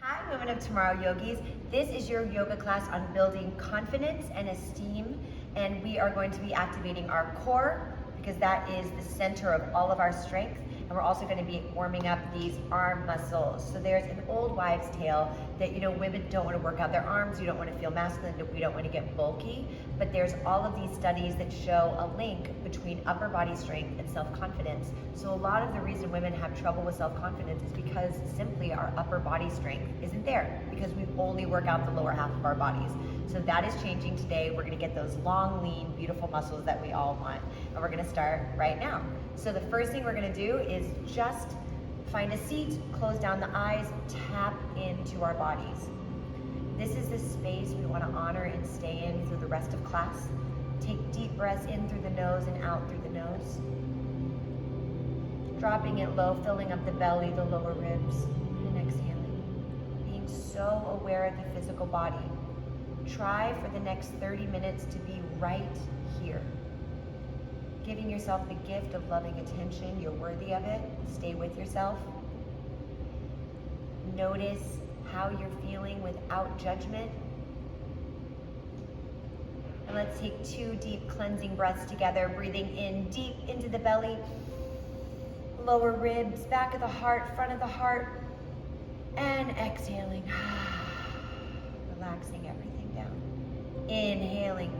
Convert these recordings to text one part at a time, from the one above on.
Hi, Women of Tomorrow Yogis. This is your yoga class on building confidence and esteem, and we are going to be activating our core because that is the center of all of our strength, and we're also going to be warming up these arm muscles. So there's an old wives' tale that, women don't want to work out their arms, you don't want to feel masculine, we don't want to get bulky, but there's all of these studies that show a link between upper body strength and self-confidence. So a lot of the reason women have trouble with self-confidence is because simply our upper body strength isn't there, because we only work out the lower half of our bodies. So that is changing today. We're gonna get those long, lean, beautiful muscles that we all want. And we're gonna start right now. So the first thing we're gonna do is just find a seat, close down the eyes, tap into our bodies. This is the space we wanna honor and stay in through the rest of class. Take deep breaths in through the nose and out through the nose. Dropping it low, filling up the belly, the lower ribs, and exhaling. Being so aware of the physical body. Try for the next 30 minutes to be right here. Giving yourself the gift of loving attention. You're worthy of it. Stay with yourself. Notice how you're feeling without judgment. And let's take 2 deep cleansing breaths together, breathing in deep into the belly, lower ribs, back of the heart, front of the heart, and exhaling. Relaxing everything down. Inhaling.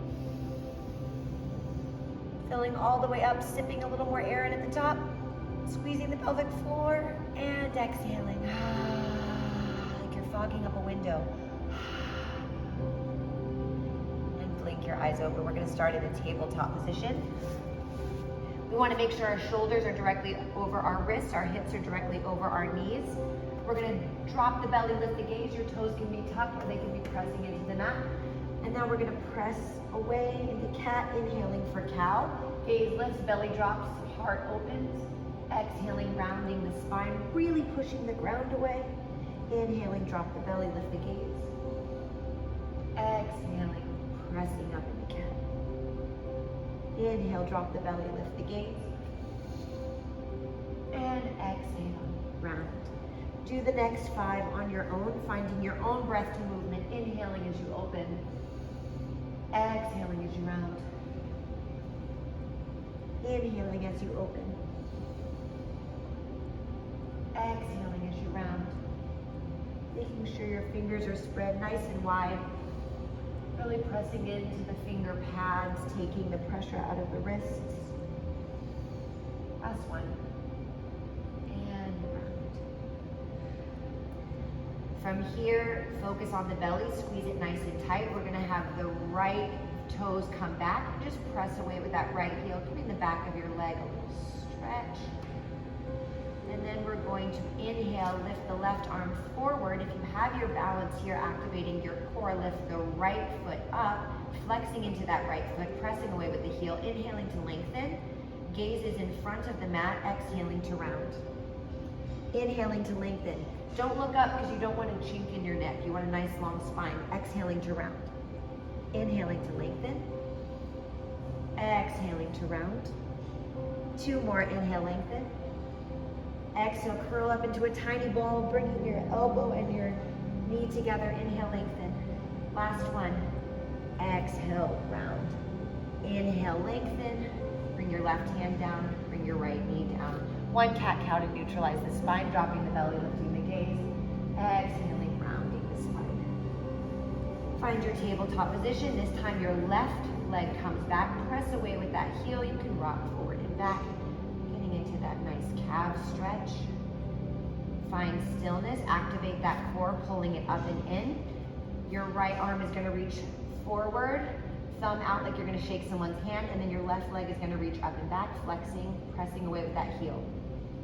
Filling all the way up, sipping a little more air in at the top, squeezing the pelvic floor, and exhaling. Like you're fogging up a window. And blink your eyes open. We're going to start in a tabletop position. We want to make sure our shoulders are directly over our wrists, our hips are directly over our knees. We're going to drop the belly, lift the gaze. Your toes can be tucked or they can be pressing into the mat. And now we're going to press away into cat, inhaling for cow. Gaze lifts, belly drops, heart opens. Exhaling, rounding the spine, really pushing the ground away. Inhaling, drop the belly, lift the gaze. Exhaling, pressing up into cat. Inhale, drop the belly, lift the gaze. And exhale, round. Do the next 5 on your own, finding your own breath to movement. Inhaling as you open. Exhaling as you round. Inhaling as you open. Exhaling as you round. Making sure your fingers are spread nice and wide. Really pressing into the finger pads, taking the pressure out of the wrists. Last one. And round. From here, focus on the belly, squeeze it nice and tight. We're gonna have the right toes come back. Just press away with that right heel, giving the back of your leg a little stretch. And then we're going to inhale, lift the left arm forward. If you have your balance here, activating your core, lift the right foot up, flexing into that right foot, pressing away with the heel, inhaling to lengthen. Gaze is in front of the mat, exhaling to round. Inhaling to lengthen. Don't look up because you don't want a chink in your neck. You want a nice long spine. Exhaling to round. Inhaling to lengthen. Exhaling to round. 2 more, inhale, lengthen. Exhale, curl up into a tiny ball, bringing your elbow and your knee together. Inhale, lengthen. Last one. Exhale, round. Inhale, lengthen. Bring your left hand down, bring your right knee down. 1 cat-cow to neutralize the spine, dropping the belly, lifting the gaze. Exhaling, rounding the spine. Find your tabletop position. This time your left leg comes back. Press away with that heel. You can rock forward and back. Into that nice calf stretch. Find stillness, activate that core, pulling it up and in. Your right arm is gonna reach forward, thumb out like you're gonna shake someone's hand, and then your left leg is gonna reach up and back, flexing, pressing away with that heel.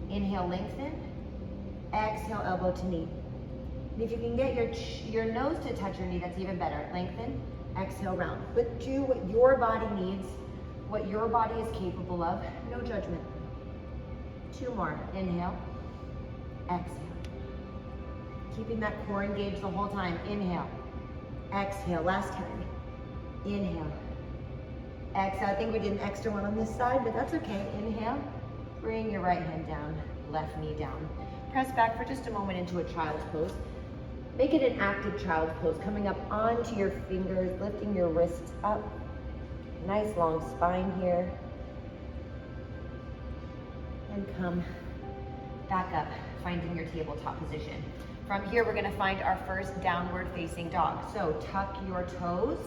Inhale, lengthen. Exhale, elbow to knee. And if you can get your nose to touch your knee, that's even better. Lengthen, exhale, round. But do what your body needs, what your body is capable of, no judgment. 2 more. Inhale. Exhale. Keeping that core engaged the whole time. Inhale. Exhale. Last time. Inhale. Exhale. I think we did an extra one on this side, but that's okay. Inhale. Bring your right hand down, left knee down. Press back for just a moment into a child's pose. Make it an active child's pose, coming up onto your fingers, lifting your wrists up. Nice long spine here. And come back up, finding your tabletop position. From here, we're gonna find our first downward facing dog. So tuck your toes,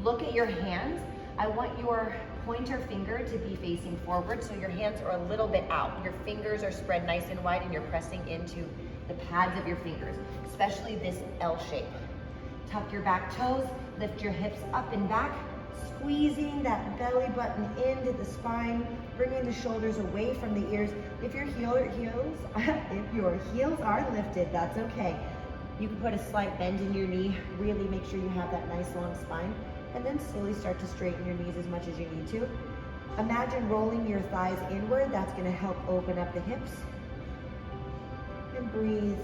look at your hands. I want your pointer finger to be facing forward, so your hands are a little bit out. Your fingers are spread nice and wide and you're pressing into the pads of your fingers, especially this L shape. Tuck your back toes, lift your hips up and back, squeezing that belly button into the spine, bringing the shoulders away from the ears. If your heels are lifted, that's okay. You can put a slight bend in your knee, really make sure you have that nice long spine, and then slowly start to straighten your knees as much as you need to. Imagine rolling your thighs inward. That's gonna help open up the hips. And breathe.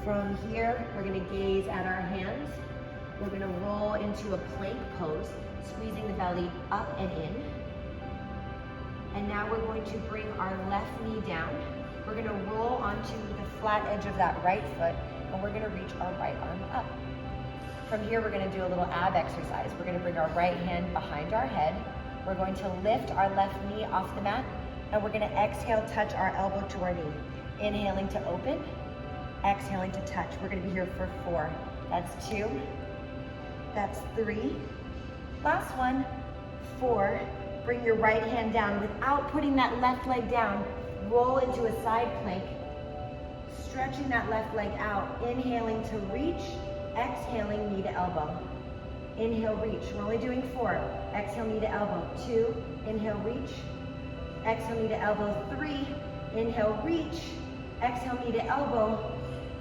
From here, we're gonna gaze at our hands. We're gonna roll into a plank pose, squeezing the belly up and in. And now we're going to bring our left knee down. We're gonna roll onto the flat edge of that right foot, and we're gonna reach our right arm up. From here, we're gonna do a little ab exercise. We're gonna bring our right hand behind our head. We're going to lift our left knee off the mat, and we're gonna exhale, touch our elbow to our knee. Inhaling to open, exhaling to touch. We're gonna be here for 4. That's 2, that's 3. Last one, 4. Bring your right hand down without putting that left leg down. Roll into a side plank, stretching that left leg out. Inhaling to reach, exhaling knee to elbow. Inhale, reach. We're only doing 4. Exhale, knee to elbow. 2, inhale, reach. Exhale, knee to elbow. 3, inhale, reach. Exhale, knee to elbow.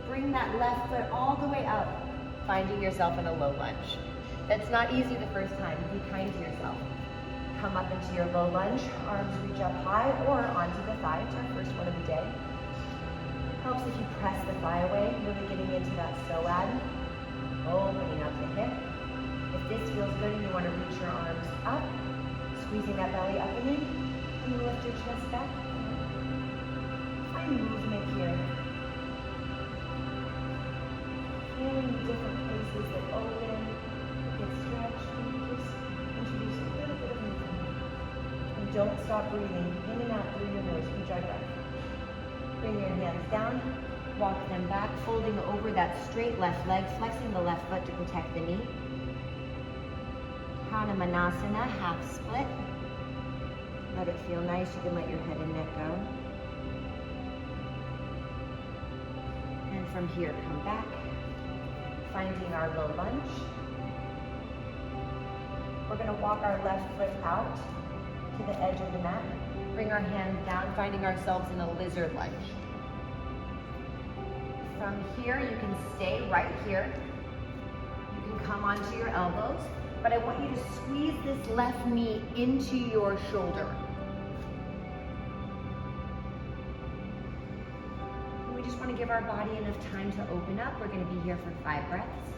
Bring that left foot all the way up, finding yourself in a low lunge. That's not easy the first time. Be kind to yourself. Come up into your low lunge, arms reach up high or onto the thigh. It's our first one of the day. Helps if you press the thigh away, really getting into that psoas, opening up the hip. If this feels good and you want to reach your arms up, squeezing that belly up and in, and you lift your chest back. Find movement here. Feeling different places that open, get stretched, and just introduce a little bit of movement. And don't stop breathing in and out through your nose. Be dry breath. Bring your hands down, walk them back, folding over that straight left leg, flexing the left foot to protect the knee. Hanumanasana, half split. Let it feel nice. You can let your head and neck go. And from here, come back, finding our low lunge. We're gonna walk our left foot out to the edge of the mat. Bring our hands down, finding ourselves in a lizard lunge. From here, you can stay right here. You can come onto your elbows, but I want you to squeeze this left knee into your shoulder. And we just want to give our body enough time to open up. We're going to be here for 5 breaths.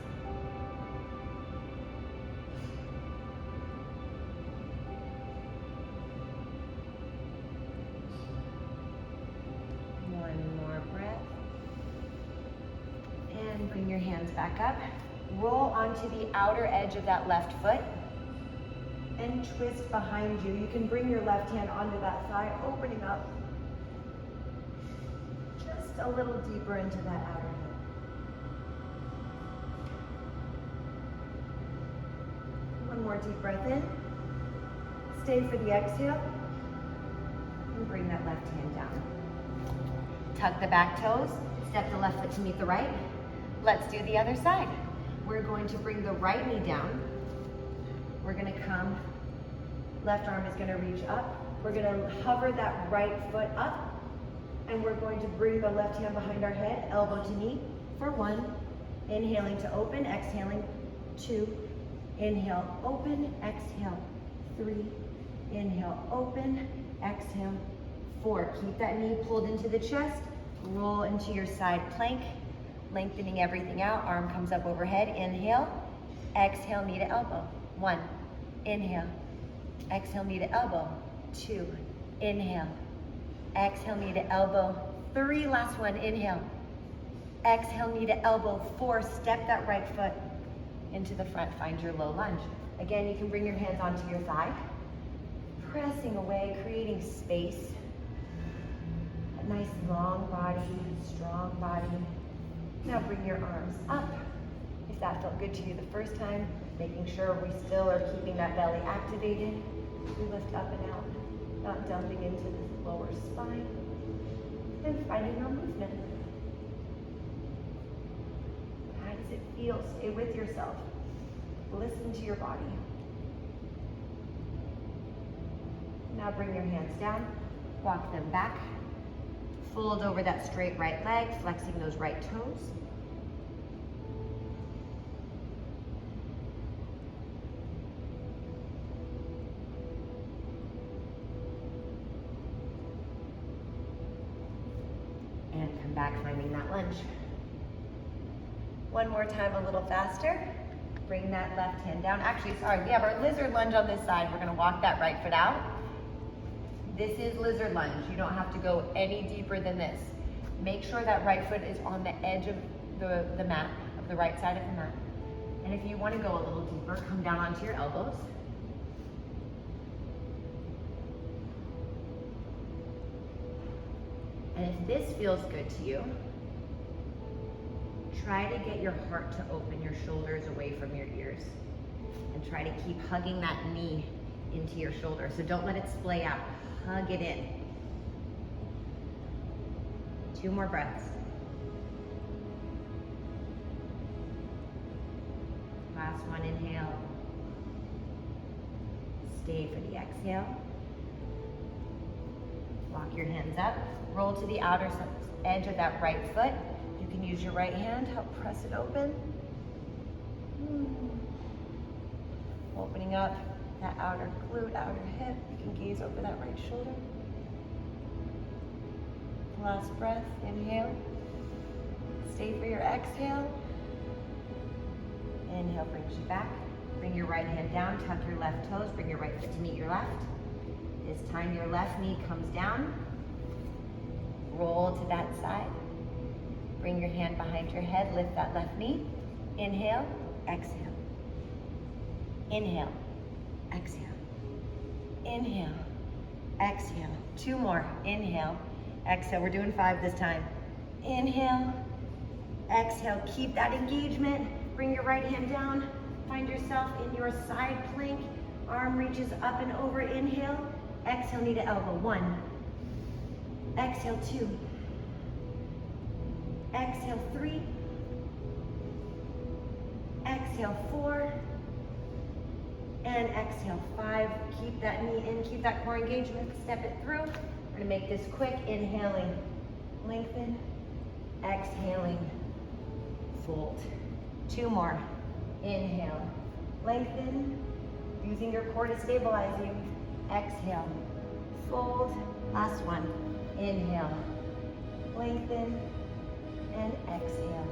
And bring your hands back up. Roll onto the outer edge of that left foot and twist behind you. You can bring your left hand onto that thigh, opening up just a little deeper into that outer hip. One more deep breath in. Stay for the exhale. And bring that left hand down. Tuck the back toes. Step the left foot to meet the right. Let's do the other side. We're going to bring the right knee down. We're gonna come, left arm is gonna reach up. We're gonna hover that right foot up, and we're going to bring the left hand behind our head, elbow to knee for 1. Inhaling to open, exhaling 2. Inhale, open, exhale 3. Inhale, open, exhale 4. Keep that knee pulled into the chest. Roll into your side plank. Lengthening everything out, arm comes up overhead, inhale, exhale, knee to elbow. 1, inhale, exhale, knee to elbow. 2, inhale. Exhale, knee to elbow. 3, last one, inhale. Exhale, knee to elbow. 4, step that right foot into the front, find your low lunge. Again, you can bring your hands onto your thigh, pressing away, creating space. A nice long body, strong body. Now bring your arms up. If that felt good to you the first time, making sure we still are keeping that belly activated. We lift up and out, not dumping into the lower spine. And finding your movement. How does it feel? Stay with yourself. Listen to your body. Now bring your hands down, walk them back. Fold over that straight right leg, flexing those right toes. And come back, finding that lunge. One more time, a little faster. Bring that left hand down. Actually, sorry, we have our lizard lunge on this side. We're gonna walk that right foot out. This is lizard lunge. You don't have to go any deeper than this. Make sure that right foot is on the edge of the mat, of the right side of the mat. And if you wanna go a little deeper, come down onto your elbows. And if this feels good to you, try to get your heart to open, your shoulders away from your ears. And try to keep hugging that knee into your shoulder. So don't let it splay out. Hug it in. 2 more breaths. Last one, inhale. Stay for the exhale. Walk your hands up. Roll to the outer edge of that right foot. You can use your right hand, help press it open. Opening up that outer glute, outer hip. You can gaze over that right shoulder. Last breath, inhale. Stay for your exhale. Inhale brings you back. Bring your right hand down, tuck your left toes, bring your right foot to meet your left. This time your left knee comes down. Roll to that side. Bring your hand behind your head, lift that left knee. Inhale, exhale. Inhale, exhale. Inhale, exhale. 2 more. Inhale, exhale. We're doing 5 this time. Inhale, exhale. Keep that engagement. Bring your right hand down. Find yourself in your side plank. Arm reaches up and over. Inhale, exhale, knee to elbow. 1. Exhale, 2. Exhale, 3. Exhale, 4. And exhale, 5. Keep that knee in, keep that core engagement. Step it through. We're gonna make this quick. Inhaling, lengthen. Exhaling, fold. 2 more. Inhale, lengthen. Using your core to stabilize you. Exhale, fold. Last one. Inhale, lengthen. And exhale,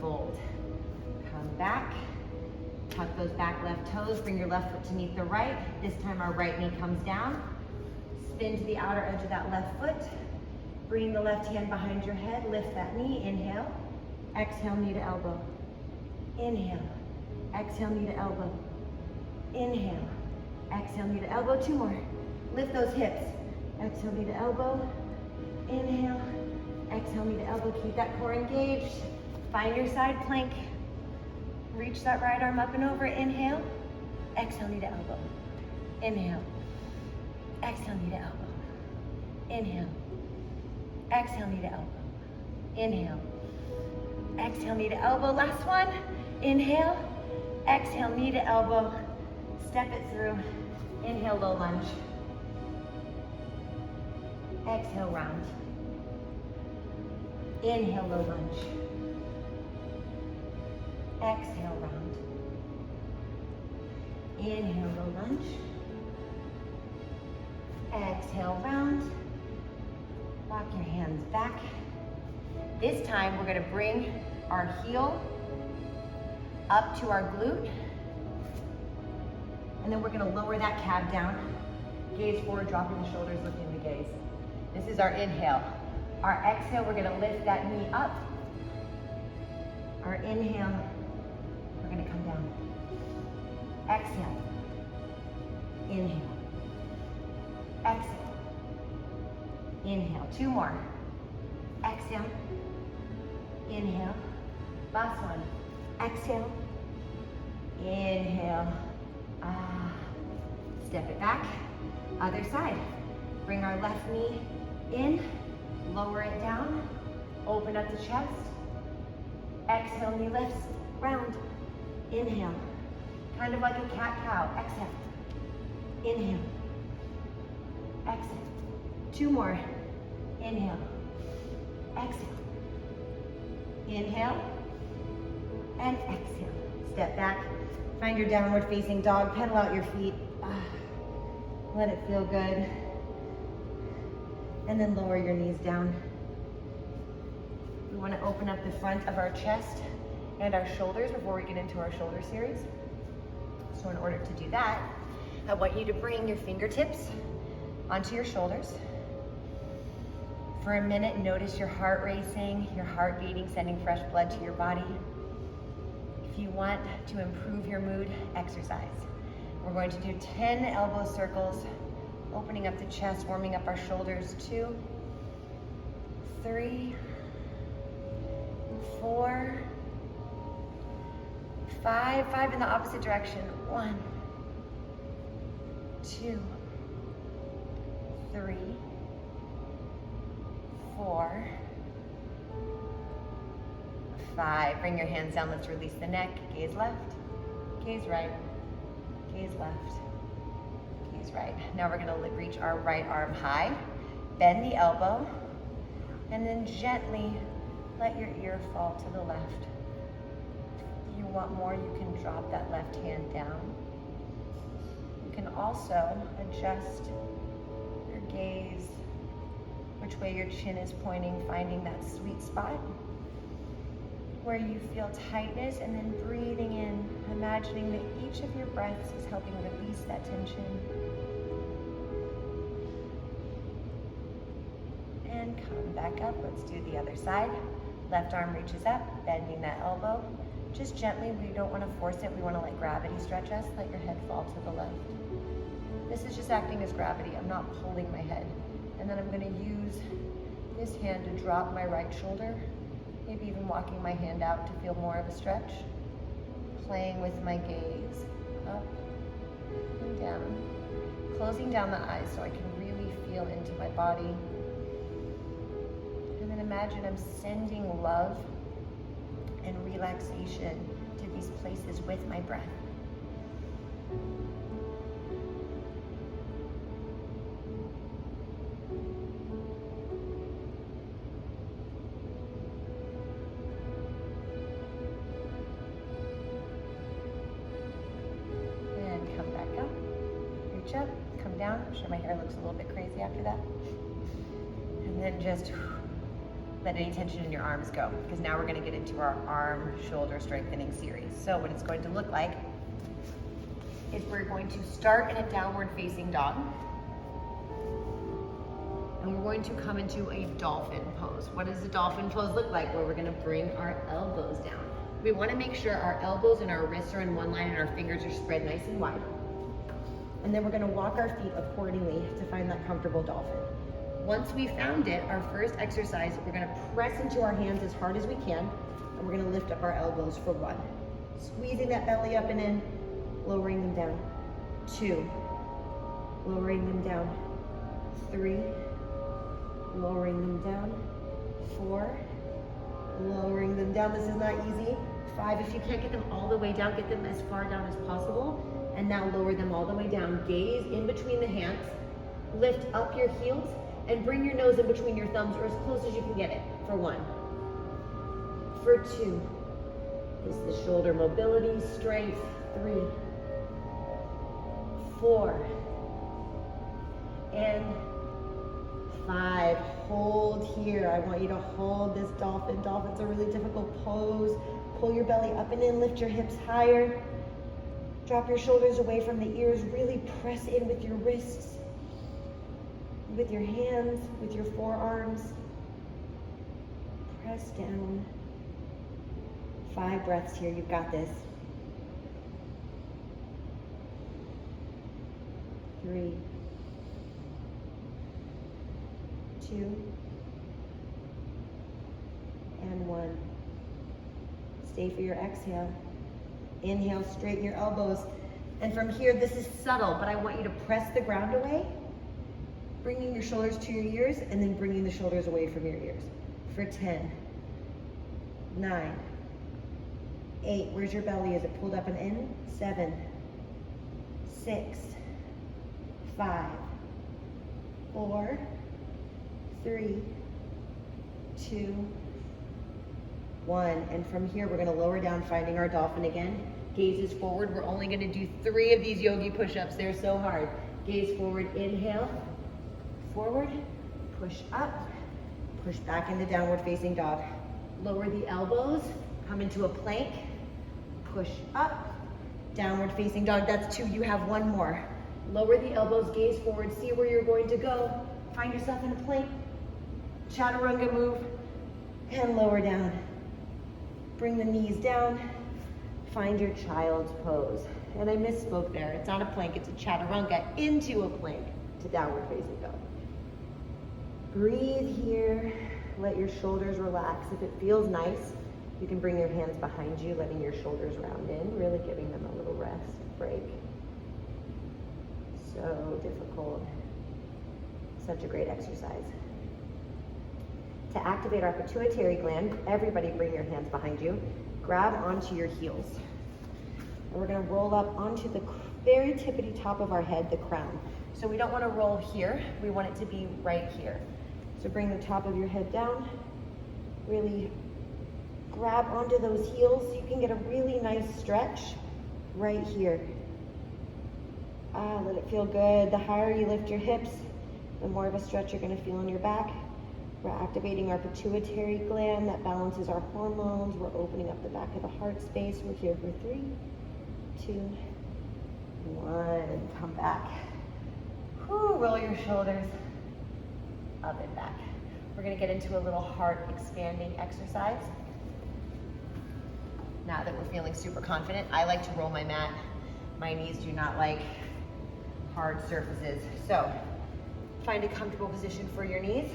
fold. Come back, tuck those back left toes, bring your left foot to meet the right. This time our right knee comes down. Spin to the outer edge of that left foot. Bring the left hand behind your head, lift that knee, inhale. Exhale, knee to elbow. Inhale, exhale, knee to elbow. Inhale, exhale, knee to elbow. 2 more. Lift those hips. Exhale, knee to elbow. Inhale. Exhale, knee to elbow, keep that core engaged. Find your side plank. Reach that right arm up and over, inhale. Exhale, knee to elbow. Inhale. Exhale, knee to elbow. Inhale. Exhale, knee to elbow. Inhale. Exhale, knee to elbow. Last one. Inhale. Exhale, knee to elbow. Step it through. Inhale, low lunge. Exhale, round. Inhale, low lunge. Exhale, round. Inhale, low lunge. Exhale, round. Walk your hands back. This time we're gonna bring our heel up to our glute. And then we're gonna lower that calf down. Gaze forward, dropping the shoulders, lifting the gaze. This is our inhale. Our exhale, we're gonna lift that knee up. Our inhale, we're gonna come down. Exhale. Inhale. Exhale. Inhale. 2 more. Exhale. Inhale. Last one. Exhale. Inhale. Step it back. Other side. Bring our left knee in. Lower it down. Open up the chest. Exhale, knee lifts. Round. Inhale. Kind of like a cat-cow. Exhale. Inhale. Exhale. 2 more. Inhale. Exhale. Inhale. And exhale. Step back. Find your downward facing dog. Pedal out your feet. Let it feel good. And then lower your knees down. We want to open up the front of our chest and our shoulders before we get into our shoulder series. So in order to do that, I want you to bring your fingertips onto your shoulders. For a minute, notice your heart racing, your heart beating, sending fresh blood to your body. If you want to improve your mood, exercise. We're going to do 10 elbow circles, opening up the chest, warming up our shoulders. 2, 3, 4, 5. 5 in the opposite direction. 1, 2, 3, 4, 5. Bring your hands down. Let's release the neck. Gaze left, gaze right, gaze left, gaze right. Now we're going to reach our right arm high, bend the elbow, and then gently let your ear fall to the left. If you want more, you can drop that left hand down. You can also adjust your gaze, which way your chin is pointing, finding that sweet spot where you feel tightness, and then breathing in, imagining that each of your breaths is helping release that tension. And come back up. Let's do the other side. Left arm reaches up, bending that elbow. Just gently, we don't want to force it. We want to let gravity stretch us. Let your head fall to the left. This is just acting as gravity. I'm not pulling my head. And then I'm going to use this hand to drop my right shoulder, maybe even walking my hand out to feel more of a stretch. Playing with my gaze, up and down. Closing down the eyes so I can really feel into my body. And then imagine I'm sending love and relaxation to these places with my breath. And come back up, reach up, come down. I'm sure my hair looks a little bit crazy after that. And then just let any tension in your arms go, because now we're going to get into our arm shoulder strengthening series. So what it's going to look like is we're going to start in a downward facing dog, and we're going to come into a dolphin pose. What does the dolphin pose look like? Where we're going to bring our elbows down. We want to make sure our elbows and our wrists are in one line and our fingers are spread nice and wide. And then we're going to walk our feet accordingly to find that comfortable dolphin. Once we found it, our first exercise, we're going to press into our hands as hard as we can, and we're going to lift up our elbows for 1. Squeezing that belly up and in, lowering them down. 2, lowering them down. 3, lowering them down. 4, lowering them down. This is not easy. 5, if you can't get them all the way down, get them as far down as possible. And now lower them all the way down. Gaze in between the hands. Lift up your heels and bring your nose in between your thumbs, or as close as you can get it, for 1. For 2, is the shoulder mobility, strength. 3, 4, and 5. Hold here. I want you to hold this dolphin. Dolphin's a really difficult pose. Pull your belly up and in, lift your hips higher. Drop your shoulders away from the ears. Really press in with your wrists. With your hands, with your forearms, press down. 5 breaths here, you've got this. 3, 2, and 1. Stay for your exhale. Inhale, straighten your elbows. And from here, this is subtle, but I want you to press the ground away, bringing your shoulders to your ears, and then bringing the shoulders away from your ears. For 10, 9, 8, where's your belly? Is it pulled up and in? 7, 6, 5, 4, 3, 2, 1. And from here, we're gonna lower down, finding our dolphin again. Gaze is forward. We're only gonna do 3 of these yogi push-ups. They're so hard. Gaze forward, inhale, forward, push up, push back into downward facing dog. Lower the elbows, come into a plank, push up, downward facing dog. That's 2, you have 1 more. Lower the elbows, gaze forward, see where you're going to go. Find yourself in a plank, chaturanga move, and lower down. Bring the knees down, find your child's pose. And I misspoke there, it's not a plank, it's a chaturanga into a plank to downward facing dog. Breathe here, let your shoulders relax. If it feels nice, you can bring your hands behind you, letting your shoulders round in, really giving them a little rest, break. So difficult, such a great exercise. To activate our pituitary gland, everybody bring your hands behind you, grab onto your heels. And we're gonna roll up onto the very tippity top of our head, the crown. So we don't wanna roll here, we want it to be right here. So bring the top of your head down, really grab onto those heels. You can get a really nice stretch right here. Let it feel good. The higher you lift your hips, the more of a stretch you're gonna feel in your back. We're activating our pituitary gland that balances our hormones. We're opening up the back of the heart space. We're here for 3, 2, 1. Come back. Whew, roll your shoulders up and back. We're gonna get into a little heart expanding exercise. Now that we're feeling super confident, I like to roll my mat. My knees do not like hard surfaces. So find a comfortable position for your knees.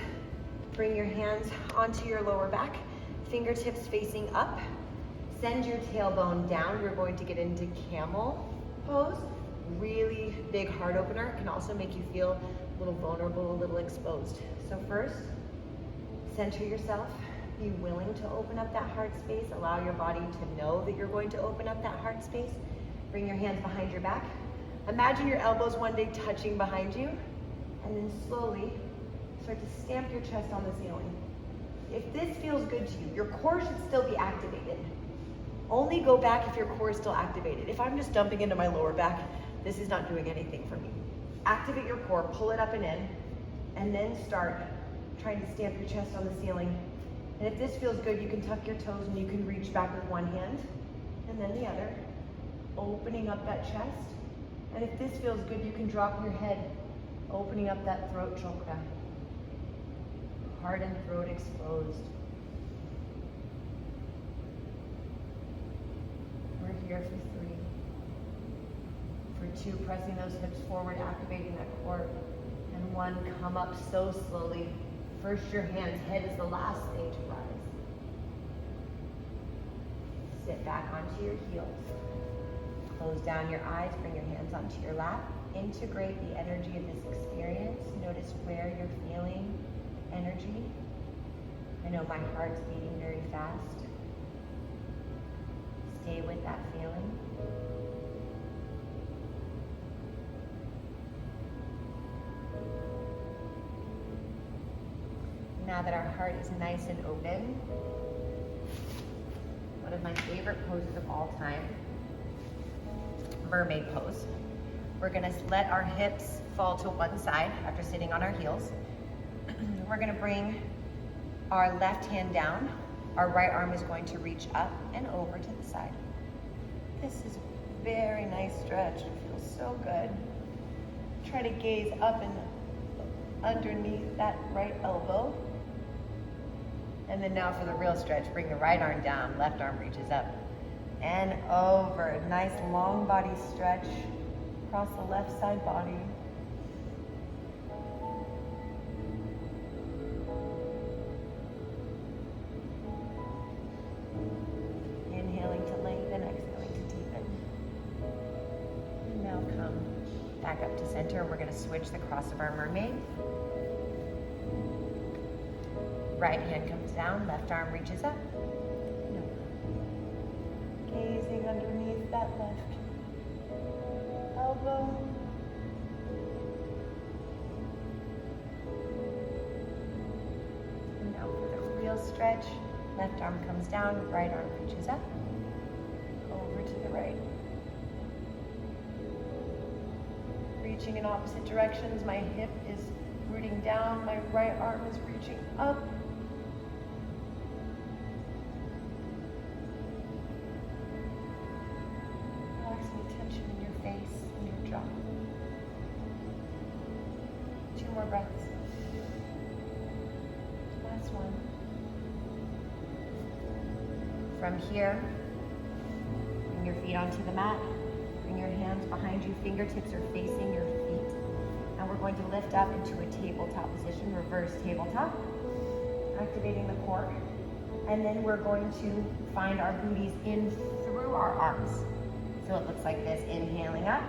Bring your hands onto your lower back, fingertips facing up. Send your tailbone down. You're going to get into camel pose. Really big heart opener. Can also make you feel a little vulnerable, a little exposed. So first, center yourself. Be willing to open up that heart space. Allow your body to know that you're going to open up that heart space. Bring your hands behind your back. Imagine your elbows one day touching behind you, and then slowly start to stamp your chest on the ceiling. If this feels good to you, your core should still be activated. Only go back if your core is still activated. If I'm just dumping into my lower back, this is not doing anything for me. Activate your core, pull it up and in, and then start trying to stamp your chest on the ceiling. And if this feels good, you can tuck your toes and you can reach back with one hand and then the other, opening up that chest. And if this feels good, you can drop your head, opening up that throat chakra. Heart and throat exposed. We're here for 3. For 2, pressing those hips forward, activating that core. And 1, come up so slowly. First your hands, head is the last thing to rise. Sit back onto your heels. Close down your eyes, bring your hands onto your lap. Integrate the energy of this experience. Notice where you're feeling energy. I know my heart's beating very fast. Stay with that feeling. Now that our heart is nice and open, one of my favorite poses of all time, mermaid pose. We're gonna let our hips fall to one side after sitting on our heels. We're gonna bring our left hand down. Our right arm is going to reach up and over to the side. This is a very nice stretch. It feels so good. Try to gaze up and underneath that right elbow. And then now for the real stretch, bring the right arm down, left arm reaches up and over. Nice long body stretch across the left side body. Inhaling to lengthen, exhaling to deepen. And now come back up to center. We're going to switch the cross of our mermaid. Right hand comes down, left arm reaches up. Gazing underneath that left elbow. And now for the real stretch, left arm comes down, right arm reaches up. Over to the right. Reaching in opposite directions, my hip is rooting down, my right arm is reaching up. Two more breaths. Last one. From here, bring your feet onto the mat. Bring your hands behind you. Fingertips are facing your feet. And we're going to lift up into a tabletop position, reverse tabletop, activating the core. And then we're going to find our booties in through our arms. So it looks like this, inhaling up,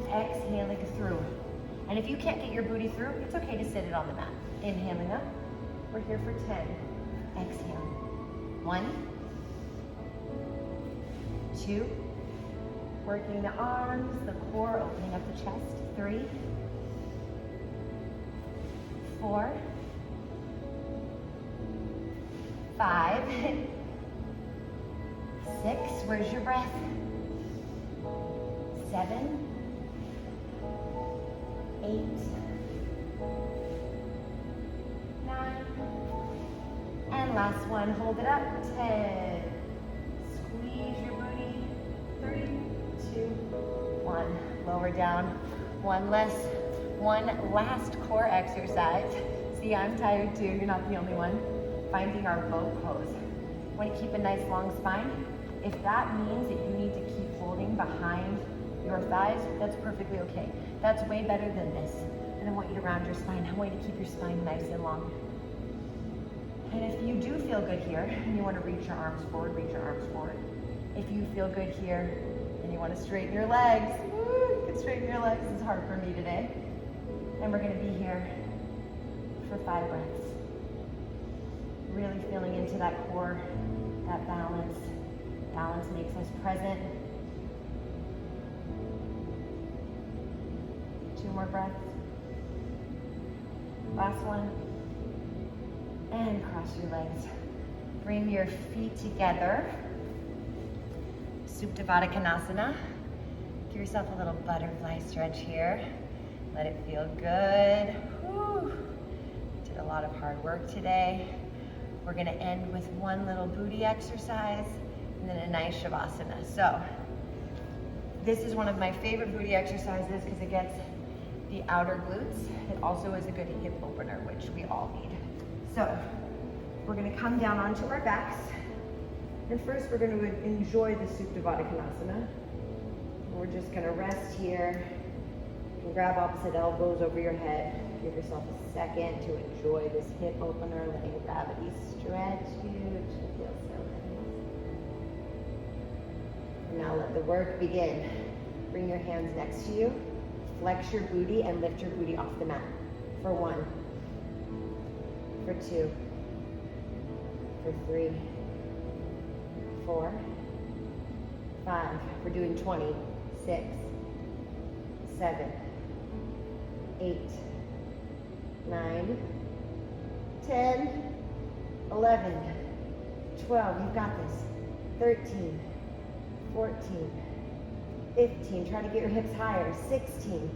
exhaling through. And if you can't get your booty through, it's okay to sit it on the mat. Inhaling up. We're here for 10. Exhale. 1, 2. Working the arms, the core, opening up the chest. 3, 4, 5, 6. Where's your breath? 7, 8, 9, and last one, hold it up, 10. Squeeze your booty, 3, 2, 1. Lower down, one last core exercise. See, I'm tired too, you're not the only one. Finding our boat pose. Want to keep a nice long spine? If that means that you need to keep holding behind your thighs, that's perfectly okay. That's way better than this. And I want you to round your spine. I want you to keep your spine nice and long. And if you do feel good here, and you want to reach your arms forward, reach your arms forward. If you feel good here, and you want to straighten your legs, woo, you can straighten your legs. It's hard for me today. And we're going to be here for 5 breaths. Really feeling into that core, that balance. Balance makes us present. 2 more breaths. Last one. And cross your legs. Bring your feet together. Supta Baddha Konasana. Give yourself a little butterfly stretch here. Let it feel good. Whew. Did a lot of hard work today. We're gonna end with one little booty exercise and then a nice Shavasana. So, this is one of my favorite booty exercises because it gets the outer glutes. It also is a good hip opener, which we all need. So, we're gonna come down onto our backs. And first we're gonna enjoy the Supta Baddha Konasana. We're just gonna rest here. You can grab opposite elbows over your head. Give yourself a second to enjoy this hip opener, letting gravity stretch you to feel so nice. And now let the work begin. Bring your hands next to you. Flex your booty and lift your booty off the mat. For 1, for 2, for 3, 4, 5. We're doing 20. 6, 7, 8, 9, 10, 11, 12. You've got this. 13, 14, 15. Try to get your hips higher. 16,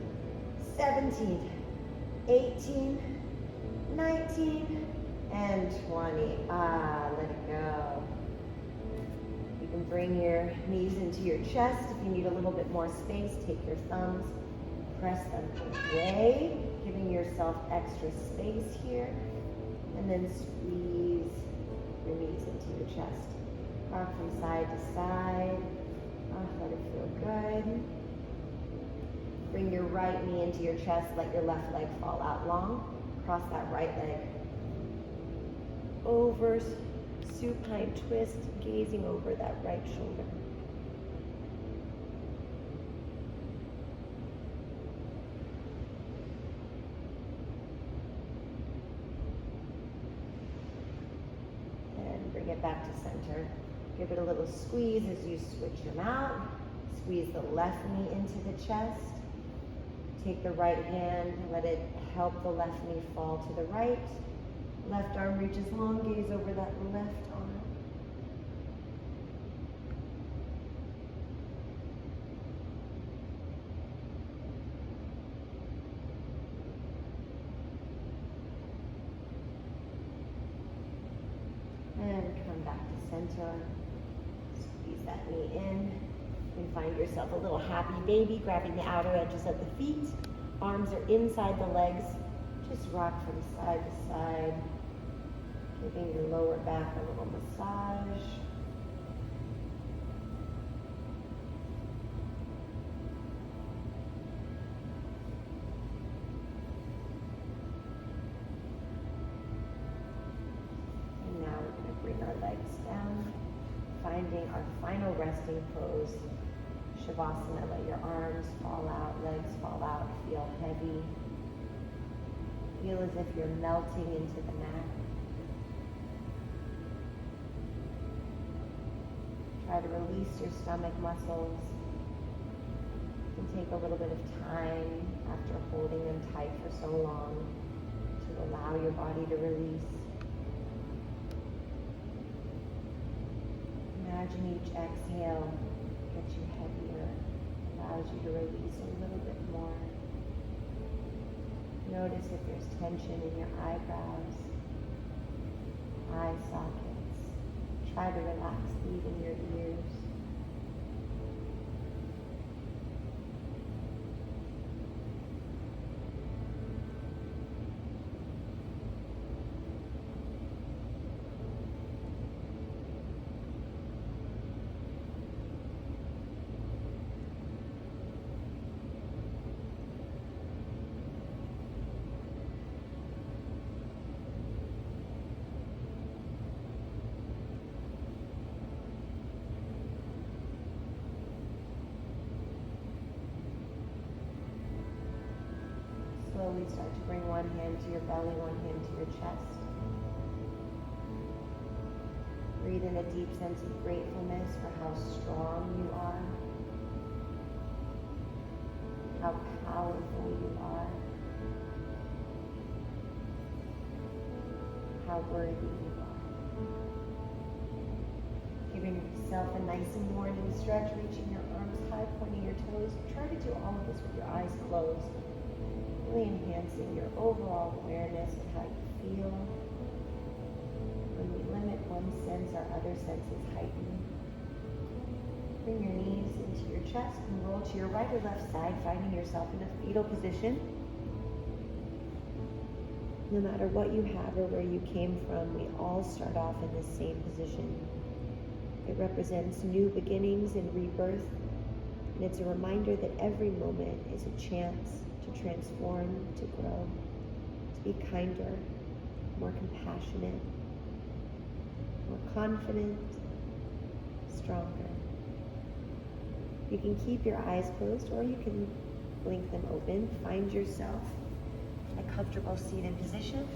17, 18, 19, and 20. Let it go. You can bring your knees into your chest. If you need a little bit more space, take your thumbs Press them away, giving yourself extra space here. And then squeeze your knees into your chest. Rock from side to side. Let it feel good. Bring your right knee into your chest. Let your left leg fall out long. Cross that right leg over. Supine twist, gazing over that right shoulder. And bring it back to center. Give it a little squeeze as you switch them out. Squeeze the left knee into the chest. Take the right hand, let it help the left knee fall to the right. Left arm reaches long, gaze over that left arm. And come back to center. Squeeze that knee in. And find yourself a little happy baby, grabbing the outer edges of the feet. Arms are inside the legs. Just rock from side to side. Giving your lower back a little massage. And now we're going to bring our legs down, finding our final resting pose. Shavasana, let your arms fall out, legs fall out, feel heavy. Feel as if you're melting into the mat. Try to release your stomach muscles and take a little bit of time after holding them tight for so long to allow your body to release. Imagine each exhale gets you heavier, allows you to release a little bit more. Notice if there's tension in your eyebrows, eye sockets. Try to relax even your ears. Slowly start to bring one hand to your belly, one hand to your chest. Breathe in a deep sense of gratefulness for how strong you are, how powerful you are, how worthy you are. Giving yourself a nice morning stretch, reaching your arms high, pointing your toes. Try to do all of this with your eyes closed. Really enhancing your overall awareness of how you feel. When we limit one sense, our other senses heighten. Bring your knees into your chest and roll to your right or left side, finding yourself in a fetal position. No matter what you have or where you came from, we all start off in the same position. It represents new beginnings and rebirth, and it's a reminder that every moment is a chance to transform, to grow, to be kinder, more compassionate, more confident, stronger. You can keep your eyes closed or you can blink them open. Find yourself in a comfortable seated position.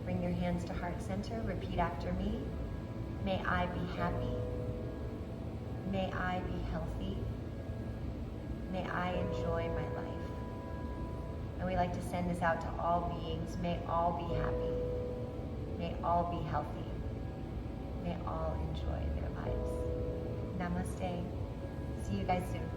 Bring your hands to heart center. Repeat after me. May I be happy. May I be healthy. May I enjoy my life. And we like to send this out to all beings. May all be happy. May all be healthy. May all enjoy their lives. Namaste. See you guys soon.